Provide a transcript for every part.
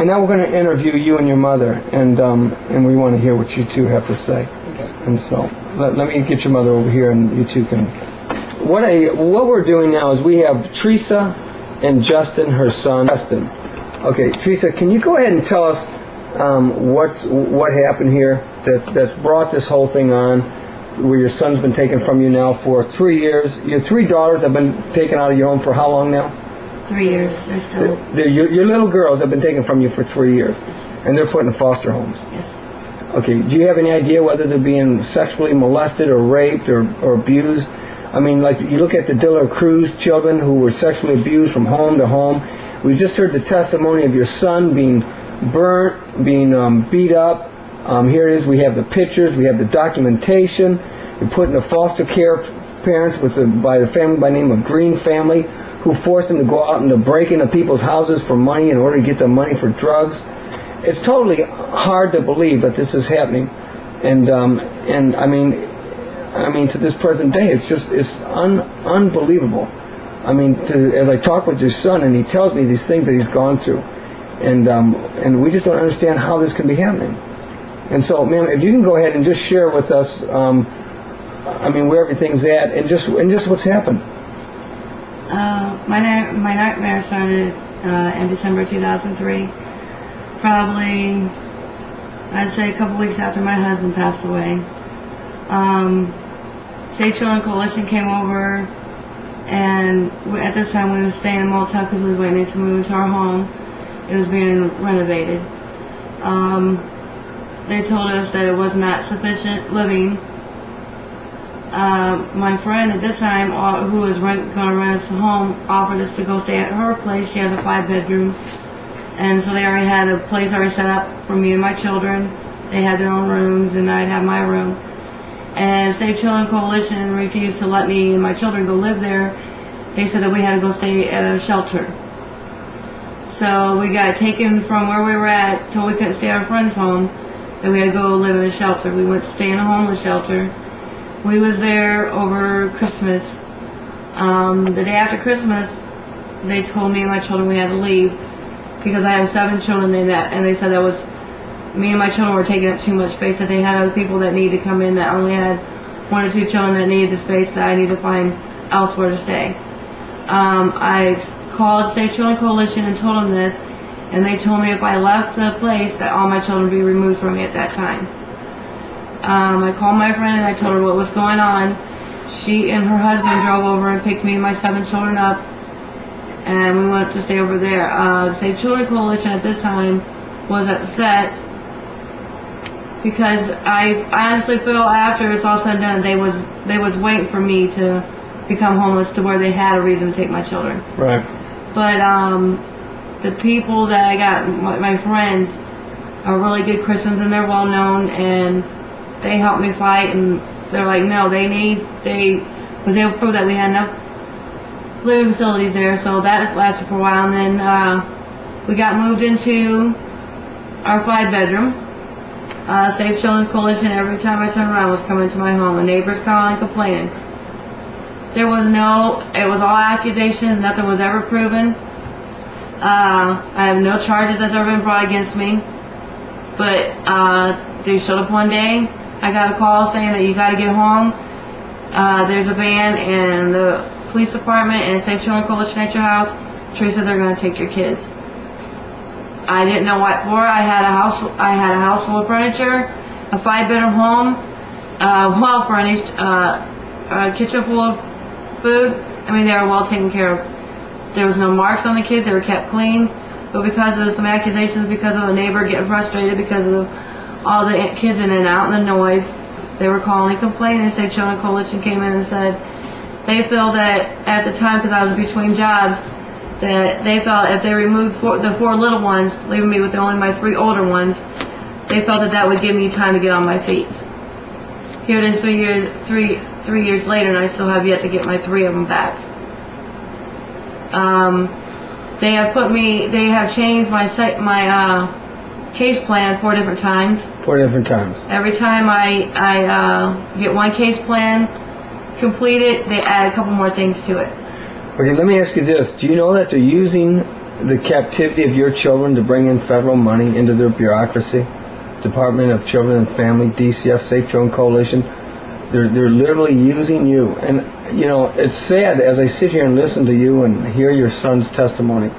And now we're going to interview you and your mother, and we want to hear what you two have to say. Okay. And so let me get your mother over here, and you two can. What we're doing now is we have Teresa and Justin, her son. Justin. Okay, Teresa, can you go ahead and tell us what happened here that's brought this whole thing on, where your son's been taken from you now for 3 years? Your 3 daughters have been taken out of your home for how long now? 3 years. They're still. Your little girls have been taken from you for 3 years, and they're put in foster homes. Yes. Okay, do you have any idea whether they're being sexually molested or raped or abused? I mean, like, you look at the Dilla Cruz children who were sexually abused from home to home. We just heard the testimony of your son being burnt, being beat up. Here it is. We have the pictures. We have the documentation. You're put into foster care parents by the family by the name of Green Family, who forced them to go out and to break into people's houses for money in order to get them money for drugs. It's totally hard to believe that this is happening, and I mean to this present day, it's unbelievable. I mean, as I talk with your son, and he tells me these things that he's gone through, and we just don't understand how this can be happening. And so, ma'am, if you can go ahead and just share with us, I mean, where everything's at, and just what's happened. My nightmare started in December 2003. Probably, I'd say a couple weeks after my husband passed away. Safe Children Coalition came over, and at this time we were staying in a motel because we were waiting to move into our home. It was being renovated. They told us that it was not sufficient living. My friend at this time, who was going to rent us a home, offered us to go stay at her place. She has a 5-bedroom. And so they already had a place already set up for me and my children. They had their own rooms, and I'd have my room. And Safe Children Coalition refused to let me and my children go live there. They said that we had to go stay at a shelter. So we got taken from where we were at till we couldn't stay at our friend's home, and we had to go live in a shelter. We went to stay in a homeless shelter. We was there over Christmas. The day after Christmas, they told me and my children we had to leave because I had 7 children in that, and they said that was me and my children were taking up too much space, that they had other people that needed to come in that only had 1 or 2 children that needed the space that I needed to find elsewhere to stay. I called Safe Children Coalition and told them this, and they told me if I left the place that all my children would be removed from me at that time. I called my friend and I told her what was going on. She and her husband drove over and picked me and my 7 children up, and we went to stay over there. The Safe Children Coalition at this time was upset because I honestly feel after it's all said and done, they was waiting for me to become homeless to where they had a reason to take my children. Right. But the people that I got, my friends, are really good Christians, and they're well known, and they helped me fight, and they're like, no, they was able to prove that we had enough living facilities there. So that lasted for a while, and then we got moved into our 5-bedroom. Safe Children Coalition, every time I turned around, was coming to my home, and neighbors calling and complaining. It was all accusations, nothing was ever proven. I have no charges that's ever been brought against me. But they showed up one day, I got a call saying that you got to get home. There's a van and the police department and Safe Children Coalition at your house. Teresa, they're going to take your kids. I didn't know what for. I had a house full of furniture, a 5-bedroom home, well furnished, a kitchen full of food. I mean, they were well taken care of. There was no marks on the kids. They were kept clean. But because of some accusations, because of the neighbor getting frustrated, because of all the kids in and out and the noise, they were calling and complaining. The Safe Children Coalition came in and said they feel that at the time, because I was between jobs, that they felt if they removed the 4 little ones, leaving me with only my 3 older ones, they felt that would give me time to get on my feet. Here it is 3 years later, and I still have yet to get my 3 of them back. They have changed my case plan 4 different times. 4 different times. Every time I get one case plan completed, they add a couple more things to it. Okay, let me ask you this. Do you know that they're using the captivity of your children to bring in federal money into their bureaucracy. Department of Children and Family, DCF, Safe Children Coalition. They're literally using you. And, you know, it's sad as I sit here and listen to you and hear your son's testimony,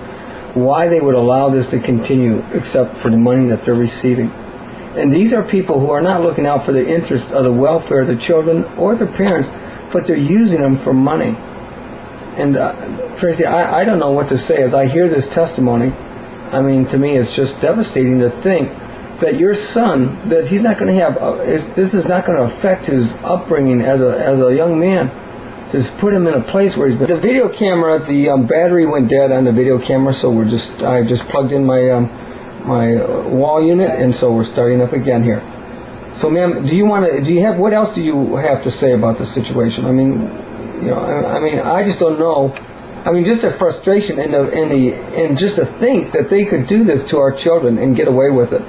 why they would allow this to continue except for the money that they're receiving. And these are people who are not looking out for the interest of the welfare of the children or their parents, but they're using them for money. And Tracy, I don't know what to say as I hear this testimony. I mean, to me, it's just devastating to think that your son, that he's not going to have, this is not going to affect his upbringing as a young man. Just put him in a place where he's been. The video camera, the battery went dead on the video camera, so I just plugged in my my wall unit, and so we're starting up again here. So, ma'am, what else do you have to say about the situation? I mean, you know, I mean, I just don't know. I mean, just the frustration and just to think that they could do this to our children and get away with it,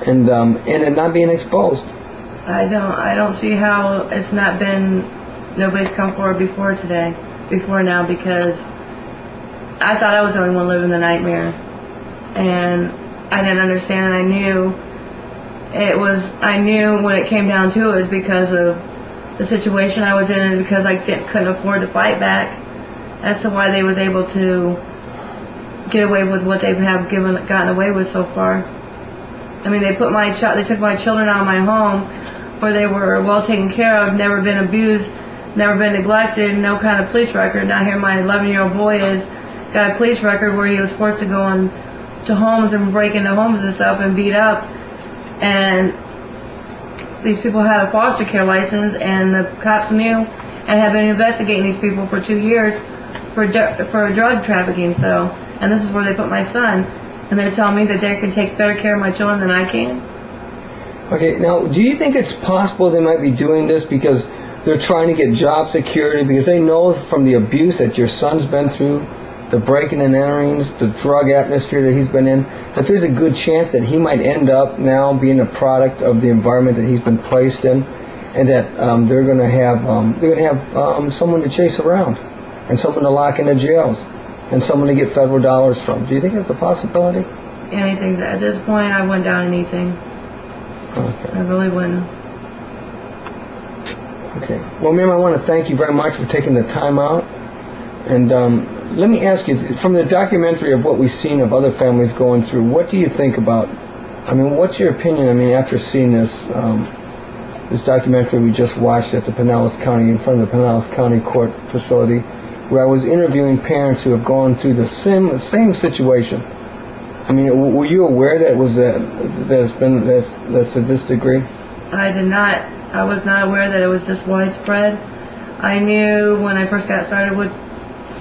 and it not being exposed. I don't see how it's not been. Nobody's come forward before now, because I thought I was the only one living the nightmare, and I didn't understand. And I knew when it came down to it was because of the situation I was in, and because I couldn't afford to fight back, as to why they was able to get away with what they have gotten away with so far. I mean, they took my children out of my home, where they were well taken care of, never been abused, never been neglected, no kind of police record. Now here my 11-year-old boy has got a police record where he was forced to go to homes and break into homes and stuff and beat up. And these people had a foster care license, and the cops knew and have been investigating these people for 2 years for drug trafficking. So, and this is where they put my son, and they're telling me that they can take better care of my children than I can. Okay, now, do you think it's possible they might be doing this because they're trying to get job security, because they know from the abuse that your son's been through, the breaking and enterings, the drug atmosphere that he's been in, that there's a good chance that he might end up now being a product of the environment that he's been placed in, and that they're going to have someone to chase around, and someone to lock into jails, and someone to get federal dollars from? Do you think that's a possibility? Anything. At this point, I wouldn't doubt anything. Okay. I really wouldn't. Okay. Well, ma'am, I want to thank you very much for taking the time out. And let me ask you, from the documentary of what we've seen of other families going through, what do you think about, I mean, what's your opinion, I mean, after seeing this documentary we just watched at the Pinellas County, in front of the Pinellas County Court facility, where I was interviewing parents who have gone through the same situation. I mean, were you aware that that's to this degree? I did not. I was not aware that it was this widespread. I knew when I first got started with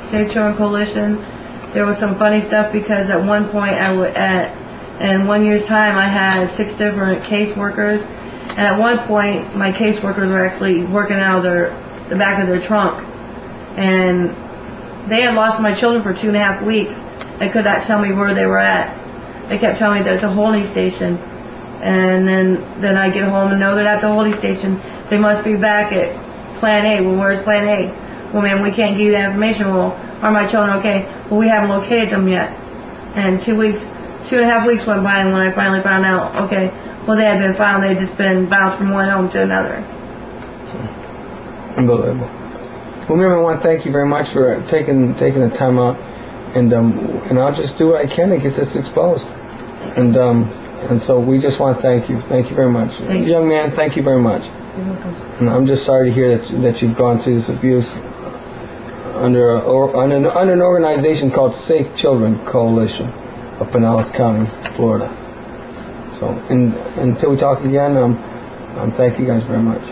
Safe Children Coalition, there was some funny stuff, because at one point in 1 year's time, I had 6 different caseworkers, and at one point my caseworkers were actually working out of the back of their trunk, and they had lost my children for 2.5 weeks. They could not tell me where they were at. They kept telling me there's a holding station. And then I get home and know they're at the holding station. They must be back at Plan A. Well, where's Plan A? Well, man, we can't give you that information. Well, are my children okay? Well, we haven't located them yet. And 2.5 weeks went by, and when I finally found out, okay, well, they had been found. They had just been bounced from one home to another. Unbelievable. Well, ma'am, I want to thank you very much for taking the time out, and I'll just do what I can to get this exposed. And so we just want to thank you. Thank you very much. Thank you. Young man, thank you very much. You're welcome. And I'm just sorry to hear that you've gone through this abuse under an organization called Safe Children Coalition of Pinellas County, Florida. So until we talk again, thank you guys very much.